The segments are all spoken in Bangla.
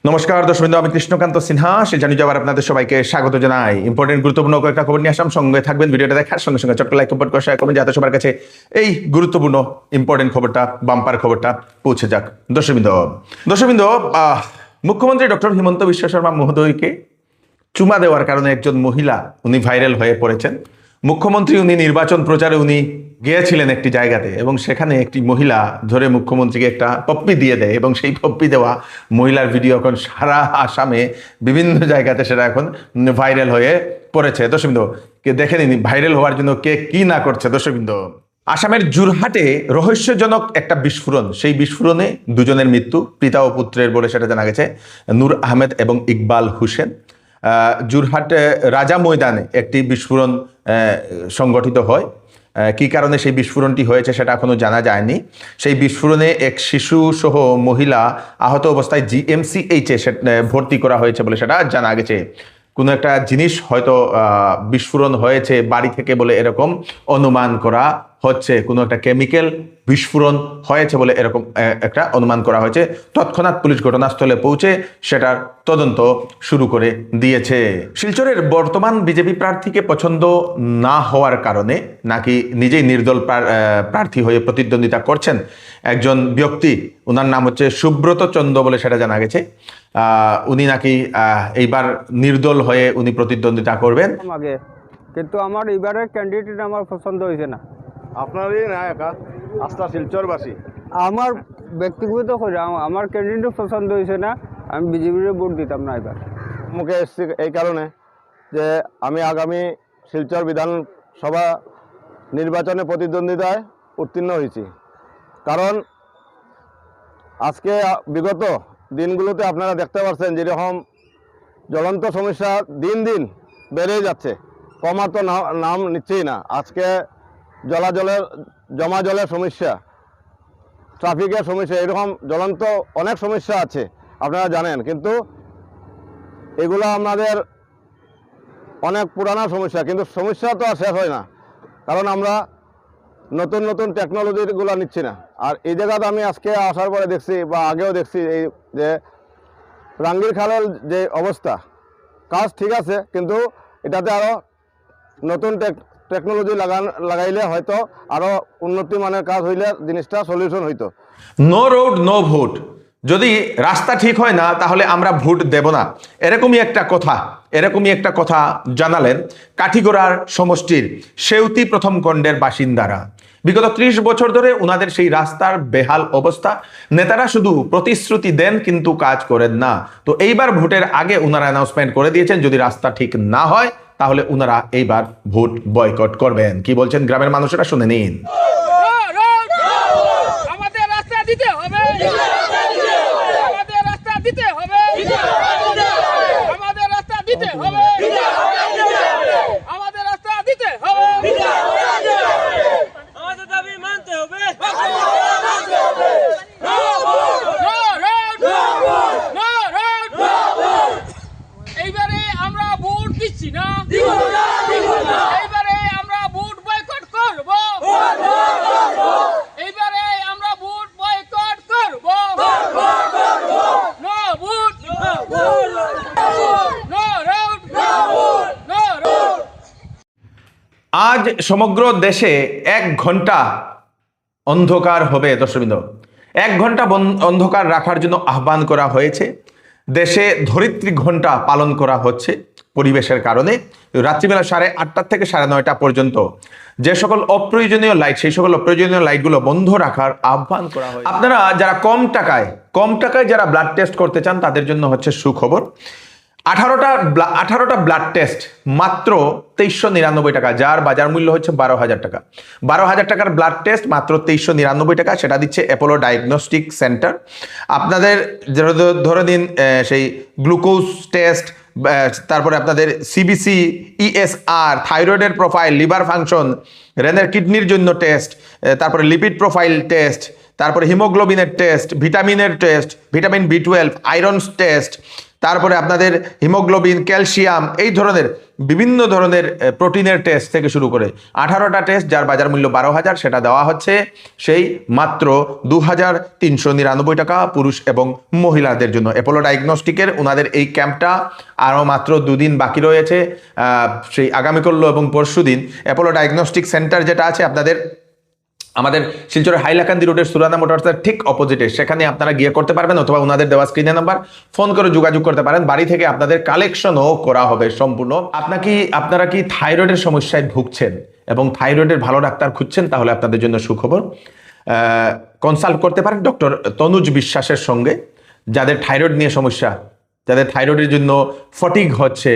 নমস্কার দর্শকবৃন্দ, আমি কৃষ্ণকান্ত সিনহা জানি যাবার আপনাদের সবাইকে স্বাগত জানাই। ইম্পর্টেন্ট গুরুত্বপূর্ণ কয়েকটা খবর নিয়ে আসলাম, সঙ্গে থাকবেন। ভিডিওটা দেখার সঙ্গে সঙ্গে ছোট্ট লাইক কমেন্ট করে শেয়ার করবেন, যাতে সবার কাছে এই গুরুত্বপূর্ণ ইম্পর্টেন্ট খবরটা, বাম্পার খবরটা পৌঁছে যাক। দর্শকবৃন্দ, মুখ্যমন্ত্রী ডক্টর হিমন্ত বিশ্ব শর্মা মহোদয়কে চুমা দেওয়ার কারণে একজন মহিলা উনি ভাইরাল হয়ে পড়েছেন। মুখ্যমন্ত্রী উনি নির্বাচন প্রচারে উনি গিয়েছিলেন একটি জায়গাতে, এবং সেখানে একটি মহিলা ধরে মুখ্যমন্ত্রীকে একটা পপ্পি দিয়ে দেয়, এবং সেই পপ্পি দেওয়া মহিলার ভিডিও এখন সারা আসামে বিভিন্ন জায়গাতে সেটা এখন ভাইরাল হয়ে পড়েছে। দর্শকবৃন্দ, কে দেখে নিন ভাইরাল হওয়ার জন্য কে কি না করছে। দর্শকবৃন্দ, আসামের যোরহাটে রহস্যজনক একটা বিস্ফোরণ, সেই বিস্ফোরণে দুজনের মৃত্যু, পিতা ও পুত্রের বলে সেটা জানা গেছে। নূর আহমেদ এবং ইকবাল হোসেন। যোরহাট রাজা ময়দানে একটি বিস্ফোরণ সংগঠিত হয়। কি কারণে সেই বিস্ফোরণটি হয়েছে সেটা এখনো জানা যায়নি। সেই বিস্ফোরণে এক শিশু সহ মহিলা আহত অবস্থায় GMCH ভর্তি করা হয়েছে বলে সেটা জানা গেছে। কোনো একটা জিনিস হয়তো বিস্ফোরণ হয়েছে বাড়ি থেকে বলে এরকম অনুমান করা হচ্ছে। কোনো একটা কেমিক্যাল বিস্ফোরণ হয়েছে বলে এরকম একটা অনুমান করা হয়েছে। তৎক্ষণাৎ পুলিশ ঘটনাস্থলে পৌঁছে সেটার তদন্ত শুরু করে দিয়েছে। শিলচরের বর্তমান বিজেপি প্রার্থীকে পছন্দ না হওয়ার কারণে নাকি নিজেই নির্দল প্রার্থী হয়ে প্রতিদ্বন্দ্বিতা করছেন একজন ব্যক্তি, ওনার নাম হচ্ছে সুব্রত চন্দ্র বলে সেটা জানা গেছে। উনি নাকি এইবার নির্দল হয়ে উনি প্রতিদ্বন্দ্বিতা করবেন। আগে কিন্তু আমার এবারের ক্যান্ডিডেট আমার পছন্দ হয়েছে না। আপনারই না একা আস্থা শিলচরবাসী। আমার ব্যক্তিগত করে আমার ক্যান্ডিডেট পছন্দ হয়েছে না, আমি বিজেপির ভোট দিতাম না এবার। মুখে এসছি এই কারণে যে আমি আগামী শিলচর বিধানসভা নির্বাচনে প্রতিদ্বন্দ্বিতায় উত্তীর্ণ হয়েছি। কারণ আজকে বিগত দিনগুলোতে আপনারা দেখতে পাচ্ছেন যেরকম জ্বলন্ত সমস্যা দিন দিন বেড়েই যাচ্ছে, কমার তো নাম নিচ্ছেই না। আজকে জমা জলের সমস্যা, ট্রাফিকের সমস্যা, এরকম জ্বলন্ত অনেক সমস্যা আছে আপনারা জানেন। কিন্তু এগুলো আমাদের অনেক পুরানা সমস্যা, কিন্তু সমস্যা তো আর শেষ হয় না, কারণ আমরা নতুন নতুন টেকনোলজিগুলো নিচ্ছি না। আর এই জায়গাতে আমি আজকে আসার পরে দেখছি বা আগেও দেখছি এই যে রাঙ্গির খালের যে অবস্থা, কাজ ঠিক আছে, কিন্তু এটাতে আরও নতুন টেকনোলজি লাগাইলে হয়তো আরও উন্নতি মানের কাজ হইলে জিনিসটা সলিউশন হইতো। No road no vote. যদি রাস্তা ঠিক হয় না তাহলে আমরা ভোট দেব না, এরকমই একটা কথা জানালেন কাঠিগড়ার সমষ্টির সেউতি প্রথম খণ্ডের বাসিন্দারা। বিগত 30 বছর ধরে উনাদের সেই রাস্তার বেহাল অবস্থা। নেতারা শুধু প্রতিশ্রুতি দেন কিন্তু কাজ করেন না। তো এইবার ভোটের আগে উনারা অ্যানাউন্সমেন্ট করে দিয়েছেন যদি রাস্তা ঠিক না হয় তাহলে উনারা এইবার ভোট বয়কট করবেন। কি বলছেন গ্রামের মানুষেরা, শুনে নিন। আমাদের রাস্তা দিতে হবে, আমাদের রাস্তা দিতে হবে, আমাদের রাস্তা দিতে হবে, আমাদের রাস্তা দিতে হবে, আমাদের দাবি মানতে হবে। এইবারে আমরা ভোট দিচ্ছি না, এইবারে আমরা ভোট বয়কট করব, এইবারে আমরা ভোট বয়কট করব। No vote, no road, no road. আজ সমগ্র দেশে 1 ঘন্টা অন্ধকার হবে। দর্শকবৃন্দ, 1 ঘন্টা অন্ধকার রাখার জন্য আহ্বান করা হয়েছে। দেশে ধরিত্রী ঘন্টা পালন করা হচ্ছে পরিবেশের কারণে। রাত্রিবেলা 8:30 থেকে 9:30 পর্যন্ত যে সকল অপ্রয়োজনীয় লাইট, সেই সকল অপ্রয়োজনীয় লাইটগুলো বন্ধ রাখার আহ্বান করা হয়। আপনারা যারা কম টাকায় যারা ব্লাড টেস্ট করতে চান তাদের জন্য হচ্ছে সুখবর। 18টা ব্লাড টেস্ট মাত্র 2399 টাকা, যার বাজার মূল্য হচ্ছে 12,000 টাকা। 12,000 টাকার ব্লাড টেস্ট মাত্র 2399 টাকা, সেটা দিচ্ছে অ্যাপোলো ডায়াগনস্টিক সেন্টার। আপনাদের ধরে দিন সেই গ্লুকোজ টেস্ট, তারপরে আপনাদের CBC, ESR, থাইরয়েডের প্রোফাইল, লিভার ফাংশন, রেনের কিডনির জন্য টেস্ট, তারপরে লিপিড প্রোফাইল টেস্ট, তারপরে হিমোগ্লোবিনের টেস্ট, ভিটামিনের test, vitamin B12, iron test, তারপরে আপনাদের হিমোগ্লোবিন, ক্যালসিয়াম, এই ধরনের বিভিন্ন ধরনের প্রোটিনের টেস্ট থেকে শুরু করে 18টা টেস্ট, যার বাজার মূল্য 12,000, সেটা দেওয়া হচ্ছে সেই মাত্র 2,399 টাকা পুরুষ এবং মহিলাদের জন্য। অ্যাপোলো ডায়াগনস্টিকের ওনাদের এই ক্যাম্পটা আরও মাত্র 2 দিন বাকি রয়েছে। সেই আগামীকাল এবং পরশু দিন অ্যাপোলো ডায়াগনস্টিক সেন্টার যেটা আছে আপনাদের আমাদের শিলচরের হাইলাকান্দি রোডের সুরানা মোটরসের ঠিক অপোজিটে, সেখানে আপনারা গিয়ে করতে পারবেন, অথবা ওনাদের দেওয়া স্ক্রিনে নাম্বার ফোন করে যোগাযোগ করতে পারেন। বাড়ি থেকে আপনাদের কালেকশনও করা হবে সম্পূর্ণ। আপনারা কি থাইরয়েডের সমস্যায় ভুগছেন এবং থাইরয়েডের ভালো ডাক্তার খুঁজছেন, তাহলে আপনাদের জন্য সুখবর। কনসাল্ট করতে পারেন ডক্টর তনুজ বিশ্বাসের সঙ্গে। যাদের থাইরয়েড নিয়ে সমস্যা, যাদের থাইরয়েডের জন্য ফটিগ হচ্ছে,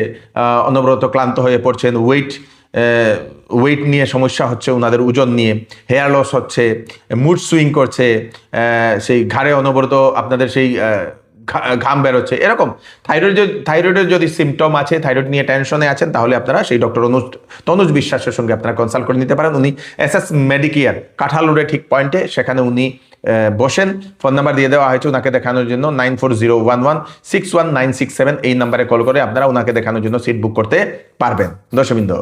অনবরত ক্লান্ত হয়ে পড়ছেন, ওয়েট নিয়ে সমস্যা হচ্ছে, ওনাদের ওজন নিয়ে হেয়ার লস হচ্ছে, মুড সুইং করছে, সেই ঘাড়ে অনবরত আপনাদের সেই ঘাম বেরোচ্ছে, এরকম থাইরয়েডের যদি সিমটম আছে, থাইরয়েড নিয়ে টেনশনে আছেন, তাহলে আপনারা সেই ডক্টর তনুজ বিশ্বাসের সঙ্গে আপনারা কনসাল্ট করে নিতে পারেন। উনি এসএস মেডিকেয়ার কাঁঠাল রোডে ঠিক পয়েন্টে, সেখানে উনি বসেন। ফোন নাম্বার দিয়ে দেওয়া হয়েছে ওনাকে দেখানোর জন্য 9401161967। এই নাম্বারে কল করে আপনারা ওনাকে দেখানোর জন্য সিট বুক করতে পারবেন। দর্শকবৃন্দ,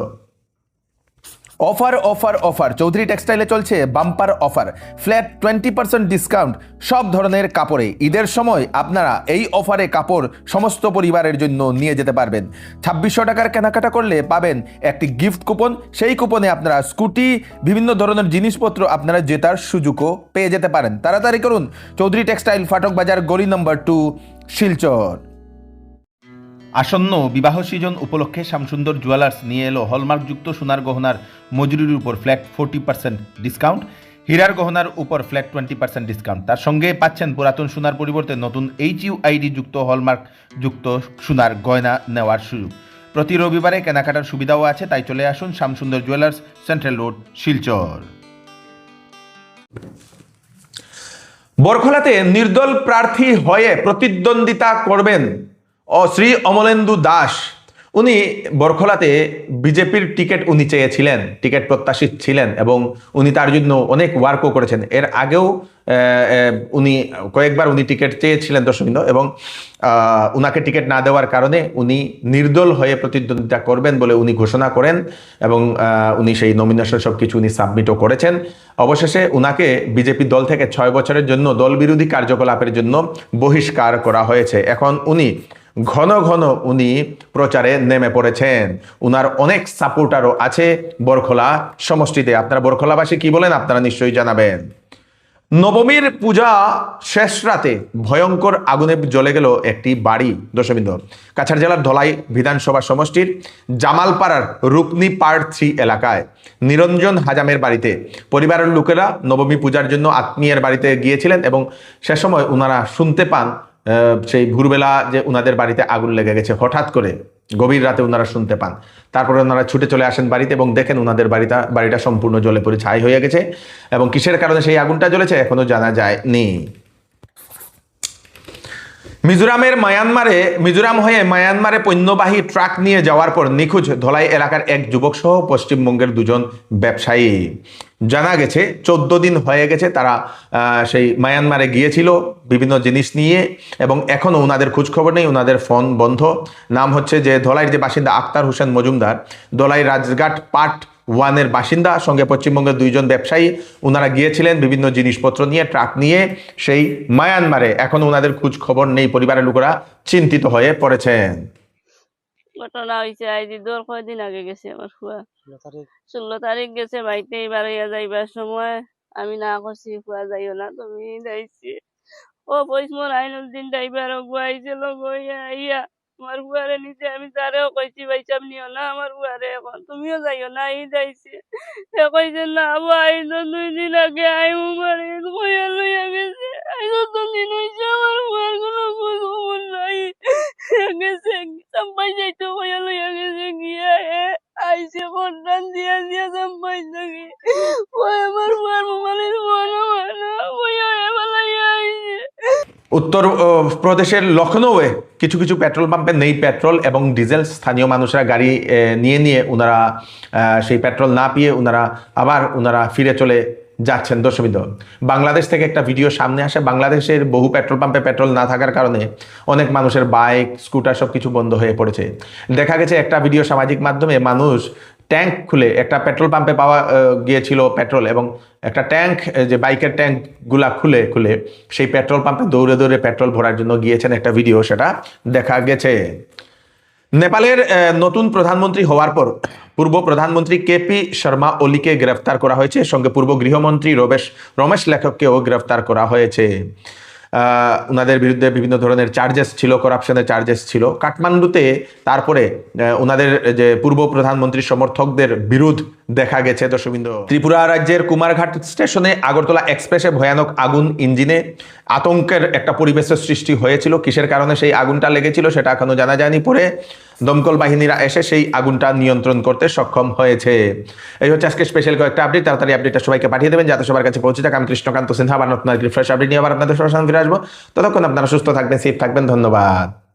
অফার চৌধুরী টেক্সটাইলে চলছে বাম্পার অফার, ফ্ল্যাট 20% ডিসকাউন্ট সব ধরনের কাপড়ে। ঈদের সময় আপনারা এই অফারে কাপড় সমস্ত পরিবারের জন্য নিয়ে যেতে পারবেন। 2600 টাকার কেনাকাটা করলে পাবেন একটি গিফট কুপন, সেই কুপনে আপনারা স্কুটি, বিভিন্ন ধরনের জিনিসপত্র আপনারা জেতার সুযোগও পেয়ে যেতে পারেন। তাড়াতাড়ি করুন, চৌধুরী টেক্সটাইল, ফাটক বাজার, গলি নম্বর 2, শিলচর। আসন্ন বিবাহ সিজন উপলক্ষে শ্যামসুন্দর জুয়েলার্স নিয়ে এলো হলমার্কযুক্ত সোনার গহনার মজুরির উপর ফ্ল্যাট 40% ডিসকাউন্ট, হীরার গহনার উপর ফ্ল্যাট 20% ডিসকাউন্ট। তার সঙ্গে পাচ্ছেন পুরাতন সোনার পরিবর্তে নতুন HUID যুক্ত হলমার্ক যুক্ত সোনার গয়না নেওয়ার সুযোগ। প্রতি রবিবারে কেনাকাটার সুবিধাও আছে, তাই চলে আসুন Shyamsundar jewellers, central road, Silchar. বরখলাতে নির্দল প্রার্থী হয়ে প্রতিদ্বন্দ্বিতা করবেন শ্রী অমলেন্দু দাস। উনি বরখলাতে বিজেপির টিকিট উনি চেয়েছিলেন, টিকিট প্রত্যাশী ছিলেন এবং উনি তার জন্য অনেক ওয়ার্কও করেছেন। এর আগেও উনি কয়েকবার উনি টিকিট চেয়েছিলেন দর্শকবৃন্দ, এবং উনাকে টিকিট না দেওয়ার কারণে উনি নির্দল হয়ে প্রতিদ্বন্দ্বিতা করবেন বলে উনি ঘোষণা করেন, এবং উনি সেই নমিনেশন সব কিছু উনি সাবমিটও করেছেন। অবশেষে উনাকে বিজেপি দল থেকে 6 বছরের জন্য দল বিরোধী কার্যকলাপের জন্য বহিষ্কার করা হয়েছে। এখন উনি ঘন ঘন উনি প্রচারে নেমে পড়েছেন। উনার অনেক সাপোর্টারও আছে বরখলা সমষ্টিতে। আপনারা বরখলাবাসী কি বলেন আপনারা নিশ্চয়ই জানাবেন। নবমীর পূজা শেষ রাতে ভয়ঙ্কর আগুনে জ্বলে গেল একটি বাড়ি। দর্শকবৃন্দ, কাছাড় জেলার ধলাই বিধানসভা সমষ্টির জামালপাড়ার রুকনি পার্ট 3 এলাকায় নিরঞ্জন হাজামের বাড়িতে পরিবারের লোকেরা নবমী পূজার জন্য আত্মীয়ের বাড়িতে গিয়েছিলেন, এবং সে সময় ওনারা শুনতে পান সেই ভোরবেলা যে ওনাদের বাড়িতে আগুন লেগে গেছে। হঠাৎ করে গভীর রাতে ওনারা শুনতে পান। তারপরে ওনারা ছুটে চলে আসেন বাড়িতে এবং দেখেন ওনাদের বাড়িটা সম্পূর্ণ জ্বলে পড়ে ছাই হয়ে গেছে, এবং কিসের কারণে সেই আগুনটা জ্বলেছে এখনো জানা যায়নি। মিজোরাম হয়ে মায়ানমারে পণ্যবাহী ট্রাক নিয়ে যাওয়ার পর নিখোঁজ ধলাই এলাকার এক যুবক সহ পশ্চিমবঙ্গের 2 জন ব্যবসায়ী। জানা গেছে 14 দিন হয়ে গেছে তারা সেই মায়ানমারে গিয়েছিল বিভিন্ন জিনিস নিয়ে, এবং এখনও ওনাদের খোঁজ খবর নেই, ওনাদের ফোন বন্ধ। নাম হচ্ছে যে ধলাইয়ের যে বাসিন্দা আক্তার হোসেন মজুমদার, ধলাই রাজঘাট পার্ট 1-এর বাসিন্দা, সঙ্গে পশ্চিমবঙ্গের 2 জন ব্যবসায়ী। ওনারা গিয়েছিলেন বিভিন্ন জিনিসপত্র নিয়ে, ট্রাক নিয়ে সেই মায়ানমারে। এখন ওনাদের খোঁজ খবর নেই, পরিবারের লোকেরা চিন্তিত হয়ে পড়েছেন। ঘটনা হয়েছে আজ দর কয়দিন আগে গেছে আমার ফুয়া, 16 তারিখ গেছে বাড়িতে। এবার যাইবার সময় আমি না করছি ফুয়া যাইও না, তুমি যাইছি। ও পয়সমন আইনুদ্দিন ড্রাইভার গুয়াইছিল, ইয়া আমার বুয়ারে নিচে আমি তারেও কইছি ভাইসাব নিও না আমার বুয়ারে, এখন তুমিও যাইও না। এই যাইছে কইছে না আবু আইতো 2 দিন আগে আইমু মারে কইয়া লইয়া গেছে। আইতো 2 দিন হইছে আমার বুয়ার কোনো খোঁজ খবর নাই। গেছে সাম্পাই যাইতো কইয়া লইয়া গেছে, গিয়া আইসে ফোন দিয়া সাম্পাই থাকি ওই আমার বুয়ার মোবাইলের ফোন না কইয়া এবেলাইয়া আইছে। উত্তর প্রদেশের লখনৌয়ে কিছু কিছু পেট্রোল পাম্পে নেই পেট্রোল এবং ডিজেল। স্থানীয় মানুষরা গাড়ি নিয়ে ওনারা সেই পেট্রোল না পেয়ে ওনারা ফিরে চলে যাচ্ছেন দর্শকবৃন্দ। বাংলাদেশ থেকে একটা ভিডিও সামনে আসে, বাংলাদেশের বহু পেট্রোল পাম্পে পেট্রোল না থাকার কারণে অনেক মানুষের বাইক স্কুটার সব কিছু বন্ধ হয়ে পড়েছে। দেখা গেছে একটা ভিডিও সামাজিক মাধ্যমে মানুষ ট্যাঙ্ক খুলে, একটা পেট্রোল পাম্পে পাওয়া গিয়েছিল পেট্রোল, এবং একটা ট্যাঙ্ক, যে বাইকের ট্যাঙ্কগুলা খুলে খুলে সেই পেট্রোল পাম্পে দৌড়ে দৌড়ে পেট্রোল ভরার জন্য গিয়েছেন, একটা ভিডিও সেটা দেখা গেছে। নেপালের নতুন প্রধানমন্ত্রী হওয়ার পর পূর্ব প্রধানমন্ত্রী কেপি শর্মা ওলিকে গ্রেফতার করা হয়েছে, সঙ্গে পূর্ব গৃহমন্ত্রী রমেশ লেখককেও গ্রেফতার করা হয়েছে। ওনাদের বিরুদ্ধে বিভিন্ন ধরনের চার্জেস ছিল, করাপশনের চার্জেস ছিল কাঠমান্ডুতে। তারপরে ওনাদের যে পূর্ব প্রধানমন্ত্রীর সমর্থকদের বিরোধ দেখা গেছে দর্শকবৃন্দ। ত্রিপুরা রাজ্যের কুমারঘাট স্টেশনে আগরতলা এক্সপ্রেসে ভয়ানক আগুন, ইঞ্জিনে আতঙ্কের একটা পরিবেশের সৃষ্টি হয়েছিল। কিসের কারণে সেই আগুনটা লেগেছিল সেটা এখনো জানা যায়নি। পরে দমকল বাহিনীরা এসে সেই আগুনটা নিয়ন্ত্রণ করতে সক্ষম হয়েছে। এই হচ্ছে আজকে স্পেশাল কয়েকটা আপডেট। তাড়াতাড়ি আপডেটটা সবাইকে পাঠিয়ে দেবেন যাতে সবার কাছে পৌঁছে যাক। আমি কৃষ্ণকান্ত সিনহা আবার নতুন ফ্রেশ আপডেট নিয়ে আবার আপনাদের সঙ্গে ফিরে আসবো। ততক্ষণ আপনারা সুস্থ থাকবেন, সেফ থাকবেন। ধন্যবাদ।